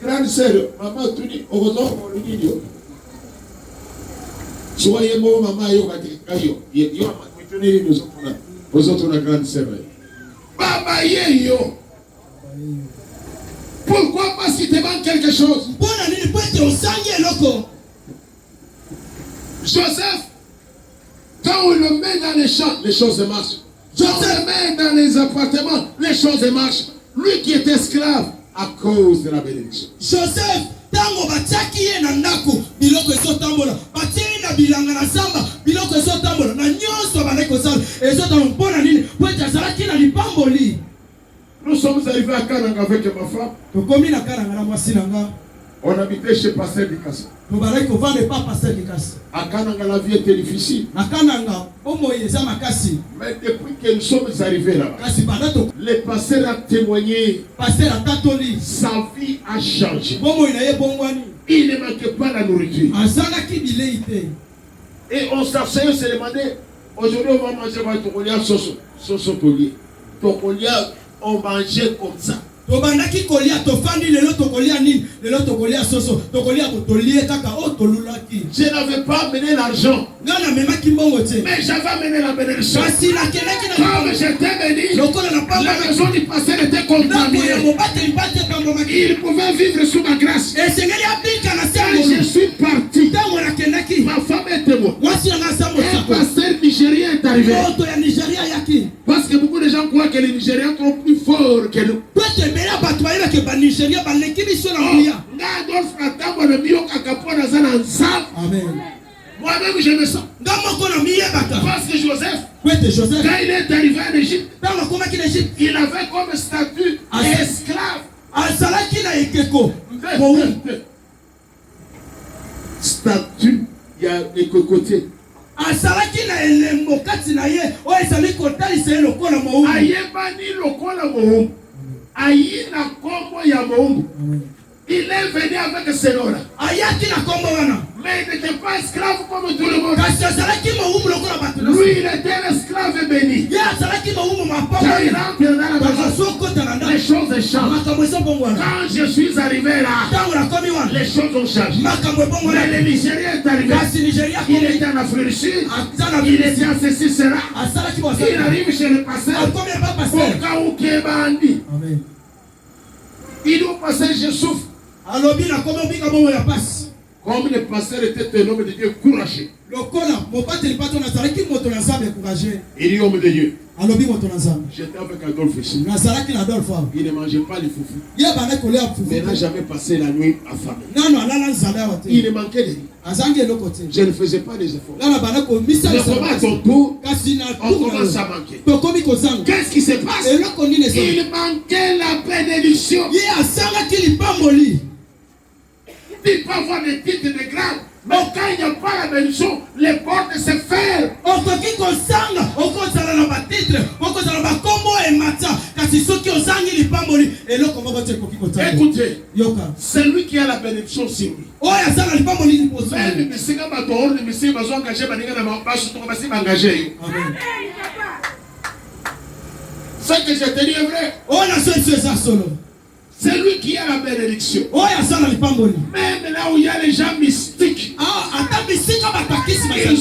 grande sœur, maman, tu dis, soyez bon, maman, yo, vous autres, la grande sœur. Baba, yo. Pourquoi? Parce qu'il te manque quelque chose. Joseph, quand on le met dans les champs, les choses marchent. Quand on le met dans les appartements, les choses marchent. Lui qui est esclave, à cause de la bénédiction. Joseph, tango batiaki ye na ndako biloko ezotambola batie na bilanga na zamba biloko ezotambola na nyonso bale kozala ezotambola mpona nini po ete azalaki na lipamboli. Nous sommes arrivés à Kananga avec ma femme. Tokomi na Kananga na mwasi nanga. On habitait chez Pasteur Dikasi. Tobalaki kovanda pa Pasteur Dikasi. À Kananga la vie était difficile. Na Kananga omo yeza makasi. Mais depuis que nous sommes arrivés là, le pasteur a témoigné. Pasteur atatoli. Sa vie a changé. Bomo inaye bongwani. Il ne manquait pas la nourriture. Azalaki bileite. Et on s'asseyait, on se demandait, aujourd'hui on va manger avec Tokolia soso tolier. Tokolia, on mangeait comme ça. Tobandaki kolia tofandi lelo tokolia nini lelo tokolia soso tokolia tolie kaka o tolulaki. Je n'avais pas amené l'argent, ngana memaki mbongo te, mais j'avais amené la bénédiction. Kasi la keleki na comme j'étais béni, la maison du pasteur était contaminée. Il pouvait vivre sous ma grâce. E sengeli apika na Quand je suis parti, tango na keleki ma femme était morte. mwasi nga sambo arrivé. moto ya Nigeria yaki. Parce que beaucoup de gens croient que les Nigériens sont plus forts que nous. Toi tu es meilleur bato ya ke ba Nigeria ba leki biso na mbuya. Adolphe Natambo le mieux qu'Akapona Zana ensemble. Amen. Moi-même, je me sens. Parce que Joseph, quand il est arrivé en Égypte, il avait comme statut esclave. Statut, il y a des cocotiers. Asalaki na elembo kati na ye o ezali kotalisa ye lokola moumbu. Ayebani lokola moumbu. Ayi na kombo ya moumbu. Il est venu avec ce nom-là. Ayaki na kombo wana. Mais il n'était pas esclave comme tout le monde. Kasi asalaki moumbu lokola bato. Lui, il était un esclave béni. Ye asalaki moumbu mapamba. Quand il rentre dans la maison, les choses changent. Quand je suis arrivé là, les choses ont changé. Mais le Nigeria est arrivé. Il était en Afrique du Sud. Il était en ceci, cela. Il arrive chez le pasteur. Au cas où Kébandi. Il doit passer, je souffre. Comme le pasteur était un homme de Dieu courageux. Il dit homme de Dieu. J'étais avec Adolphe ici. Il ne mangeait pas les foufous. Il n'a jamais passé la nuit affamé. Il ne manquait de rien. Je ne faisais pas des efforts. Mais comment à ton tour, on commence à manquer. Qu'est-ce qui se passe? Il manquait la bénédiction. Il peut avoir des titres de grade. Mais quand il n'y a pas la bénédiction, les portes se ferment. Écoutez, celui qui a la bénédiction, c'est lui. Ce que je te dis est vrai. C'est lui qui a la bénédiction. Même là où il y a les gens mystiques, ils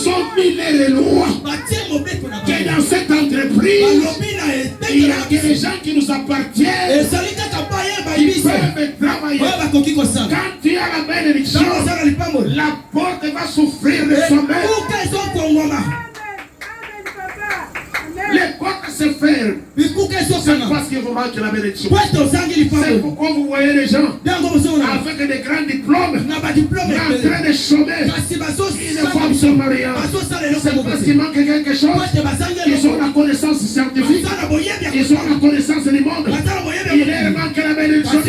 ont mis les lois. Que dans cette entreprise, il y a des gens qui nous appartiennent. Ils peuvent travailler. Quand tu as la bénédiction, la porte va souffrir de sommeil. Les portes se ferment. C'est parce que vous manquez la bénédiction. C'est pourquoi vous voyez les gens avec des grands diplômes en train de chômer. Ils ne font absolument rien. C'est parce qu'il manque quelque chose. Ils ont la connaissance scientifique. Ils ont la connaissance du monde. Il leur manque la bénédiction.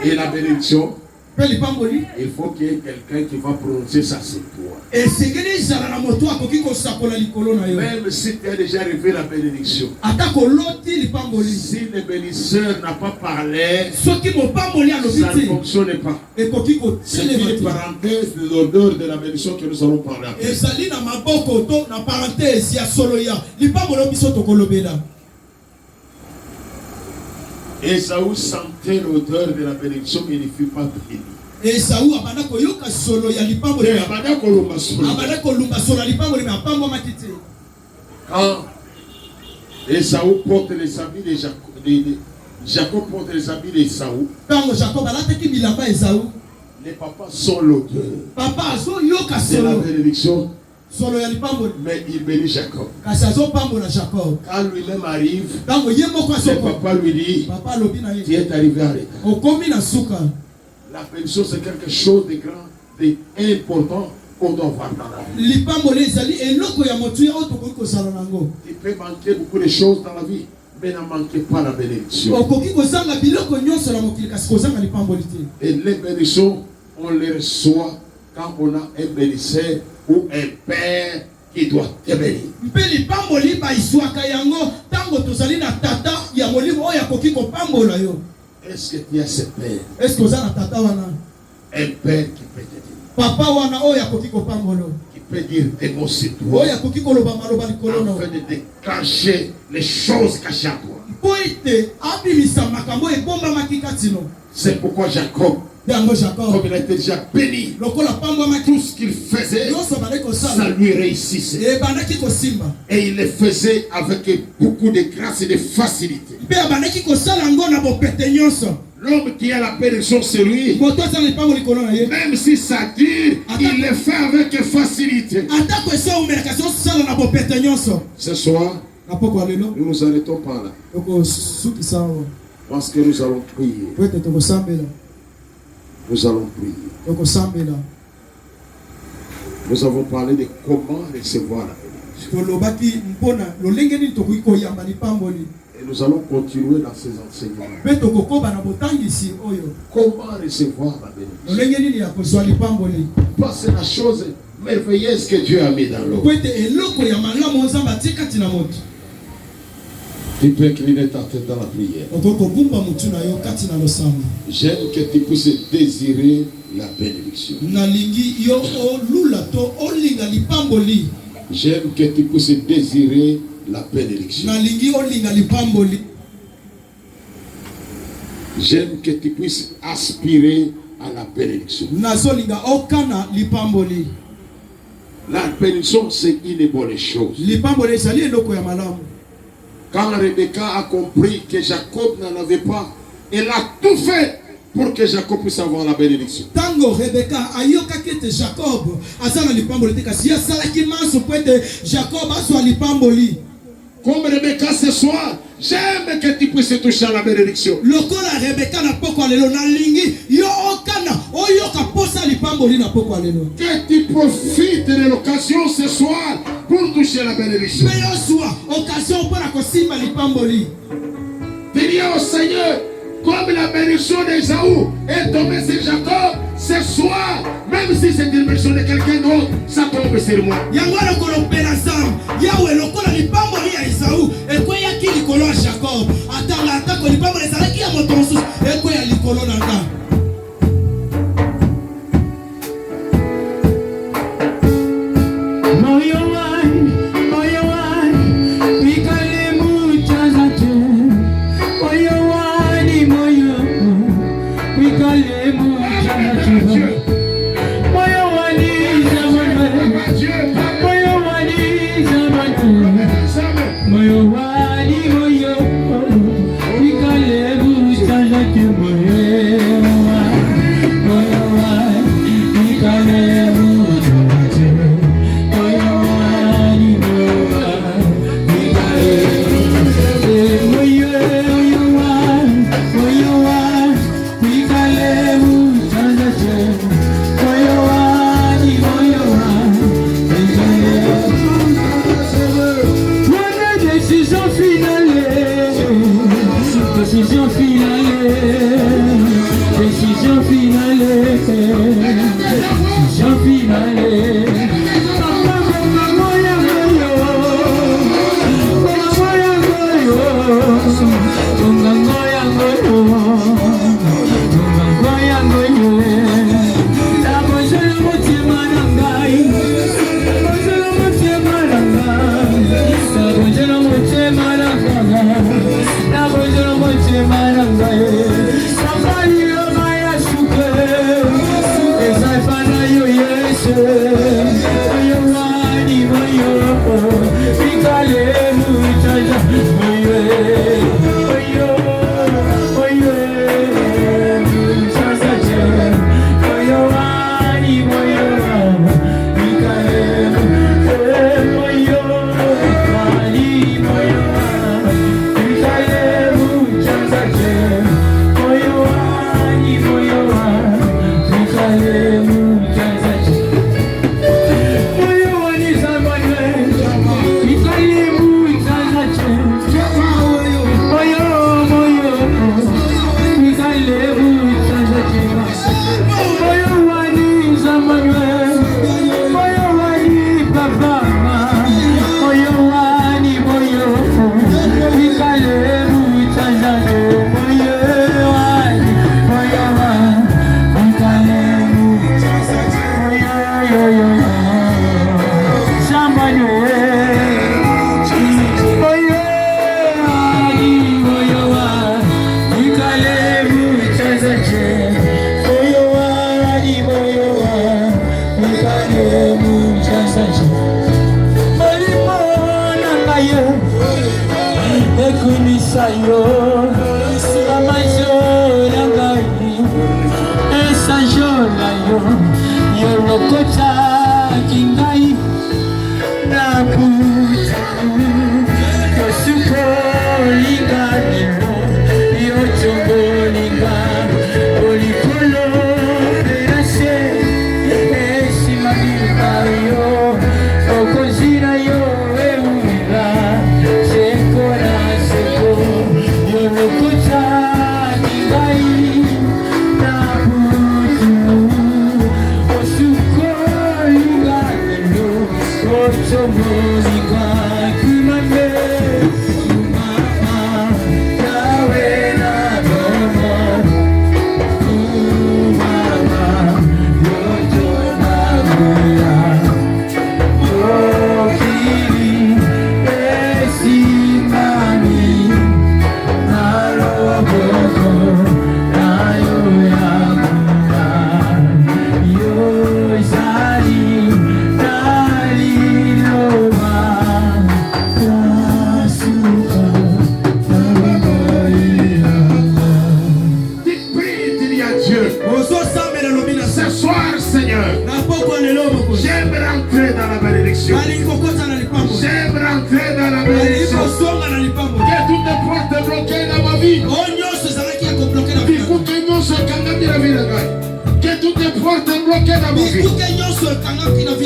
Et la bénédiction, il faut qu'il y ait quelqu'un qui va prononcer ça sur toi. Même si tu as déjà rêvé la bénédiction, si le bénisseur n'a pas parlé, ça ne fonctionne pas. C'est une parenthèse de l'odeur de la bénédiction que nous allons parler après. Esaü sentait l'odeur de la bénédiction, mais il ne fut pas béni. Esaü abanda koyoka solo ya lipambo le abanda kolumba solo. Abanda kolumba solo lipambo le mapambo matite. Quand Esaü porte les habits de Jacob, Jacob porte les habits d'Esaü. Quand Jacob alataki bilamba Esaü, les papas sont l'odeur. Papa so yoka solo. C'est la bénédiction. Solo ya lipambo. Mais il bénit Jacob. Kasazo pambo na Jacob. Quand lui-même arrive, le papa lui dit, papa lobi na ye, tu es arrivé à l'état. Okomi na suka. La bénédiction c'est quelque chose de grand, d'important qu'on doit voir dans la vie. Lipambo le zali eloko ya motu ya otokoki kosala nango. Il peut manquer beaucoup de choses dans la vie, mais ne manquez pas la bénédiction. Okoki kozanga biloko nyonso na mokili kasi kozanga lipambo lite. Et les bénédictions, on les reçoit quand on a un bénisseur ou un père qui doit te bénir. Mpeli pamboli ba iswaka yango tango tozali na tata ya molimo oya koki ko pambola yo. Est-ce que tu as ce père? Est-ce que ozana tata wana? Un père qui peut te dire. Papa wana oya koki ko pambolo. Qui peut dire des mots sur toi. Oya koki ko loba maloba likolo no. Afin de déclencher les choses cachées à toi. Poite abimisa makambo e bomba makikatino. C'est pourquoi Jacob, comme il a été déjà béni, tout ce qu'il faisait, ça lui réussissait. Et il le faisait avec beaucoup de grâce et de facilité. L'homme qui a la bénédiction, c'est lui. Même si ça dure, il le fait avec facilité. Ce soir, nous nous arrêtons par là. Parce que nous allons prier. Nous allons prier. Nous avons parlé de comment recevoir la bénédiction. Et nous allons continuer dans ces enseignements. Comment recevoir la bénédiction? Parce que c'est la chose merveilleuse que Dieu a mis dans l'eau. Tu peux incliner ta tête dans la prière. J'aime que tu puisses désirer la bénédiction. J'aime que tu puisses désirer la bénédiction. J'aime que tu puisses aspirer à la bénédiction. La bénédiction, c'est une bonne chose. Quand Rebecca a compris que Jacob n'en avait pas, elle a tout fait pour que Jacob puisse avoir la bénédiction. Tango Rebecca ayoka kete Jacob azana lipamboli te kasi asalaki manso pwete Jacob azwa lipamboli. Comme Rebecca ce soir, j'aime que tu puisses toucher à la bénédiction. Lokola Rebecca na poko lelo na lingi yo okana oyoka posa lipamboli na poko lelo. Que tu profites de l'occasion ce soir pour toucher la bénédiction. Mais yo soir occasion pour la kosimba lipamboli. Dis au Seigneur, comme la bénédiction d'Ésaü est tombée sur Jacob, ce soir, même si c'est une bénédiction de quelqu'un d'autre, ça tombe sur moi. Yangwa lokolo perazam, Yahweh lokola lipamboli ya Ésaü, ekwe yaki likolo ya Jacob, atanga atako lipamboli ezalaki ya moto mosusu, ekwe ya likolo nanga. Sayo, amayo, yolokota kingai na kutamu yosuko linga nimo yochongo linga olipolo perase esimamika yo okozira yo eumira sekora seko yolokota kingai na kutamu osuko linga nimo yochongo linga kumame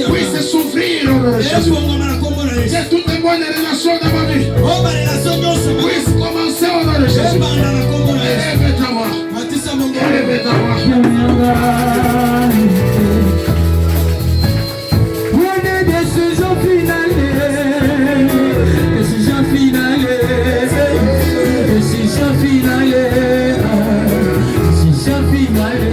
puisse souffrir au nom de Jésus. Que toutes les bonnes relations dans ma vie puissent commencer au nom de Jésus. Élève ta voix. Élève ta voix. Décision finale. Décision finale. Décision finale. Décision finale.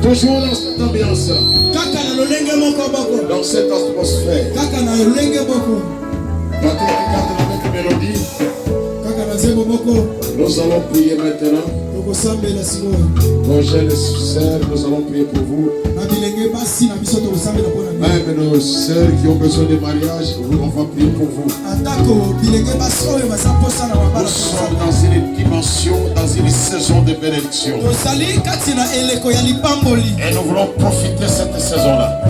Toujours dans cette ambiance, dans cette atmosphère, nous allons prier maintenant. Nos jeunes sœurs, nous allons prier pour vous. Même nos sœurs qui ont besoin de mariage, on va prier pour vous. Nous sommes dans une dimension, dans une saison de bénédiction. Et nous voulons profiter de cette saison-là.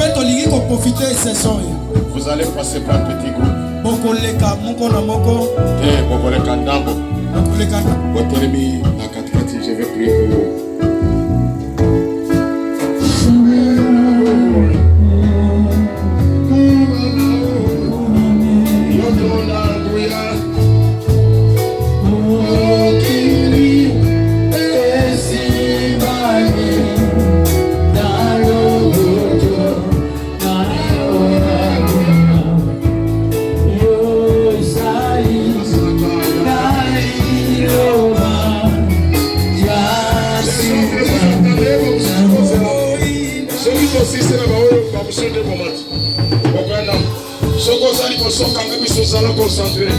Vous allez passer par un petit groupe. Je vais prier pour vous. kusonde komati. Okanda. Soko sali kosoka ngabi sosala concentré.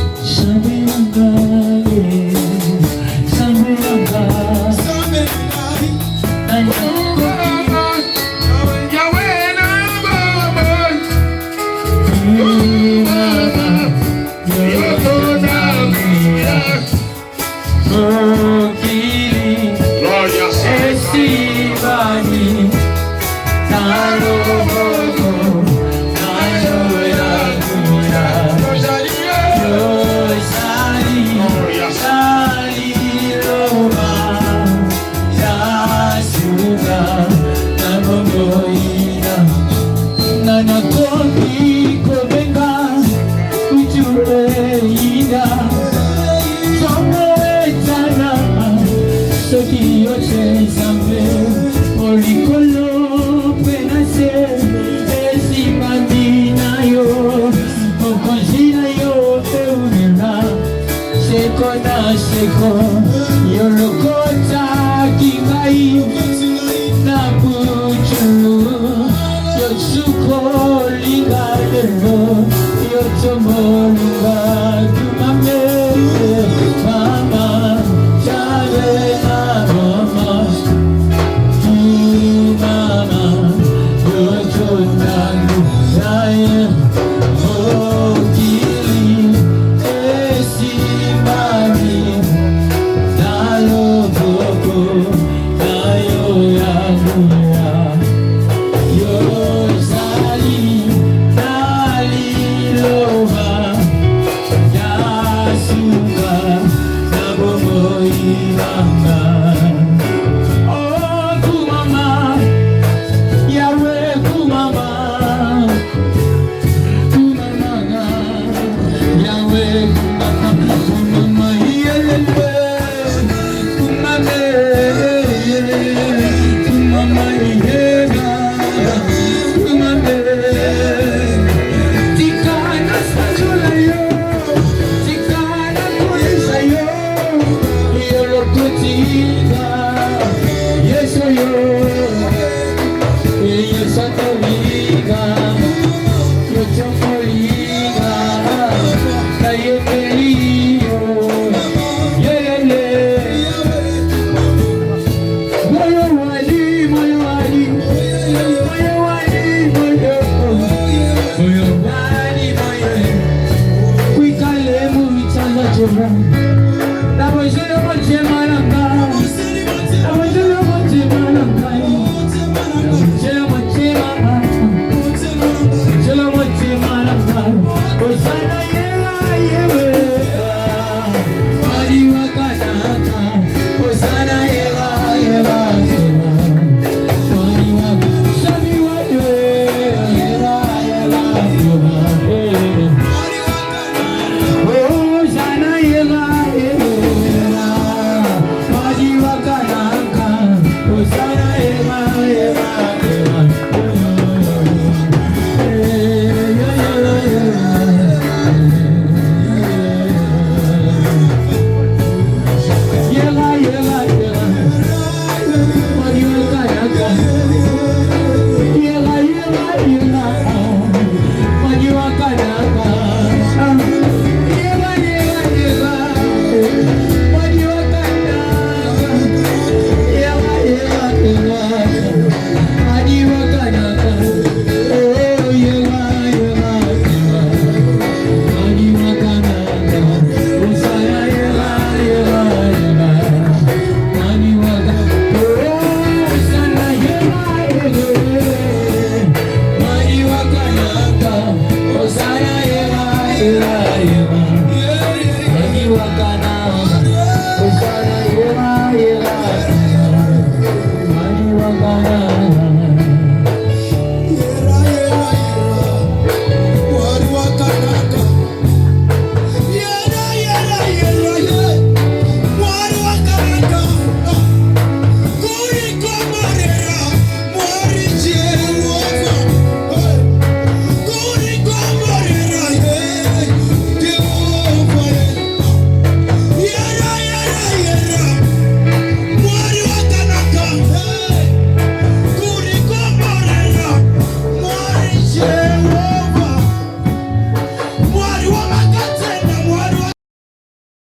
Wakana